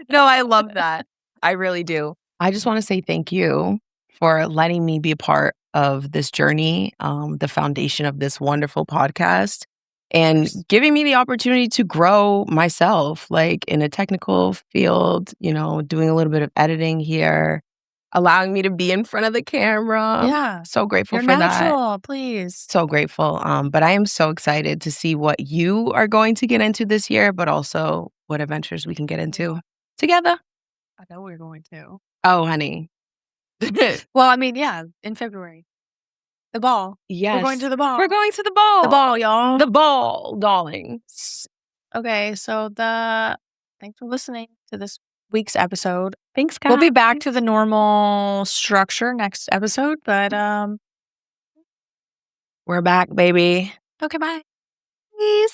No, I love that. I really do. I just wanna say thank you for letting me be a part of this journey, the foundation of this wonderful podcast. and giving me the opportunity to grow myself, like in a technical field, doing a little bit of editing here, allowing me to be in front of the camera. Yeah. So grateful You're for that. natural, please. So grateful. But I am so excited to see what you are going to get into this year, but also what adventures we can get into together. I know we're going to. Oh, honey. Well, I mean, yeah, in February. The ball. Yes. We're going to the ball. We're going to the ball. The ball, y'all. The ball, darling. Okay, so thanks for listening to this week's episode. Thanks, guys. We'll be back to the normal structure next episode, but We're back, baby. okay, bye. Peace.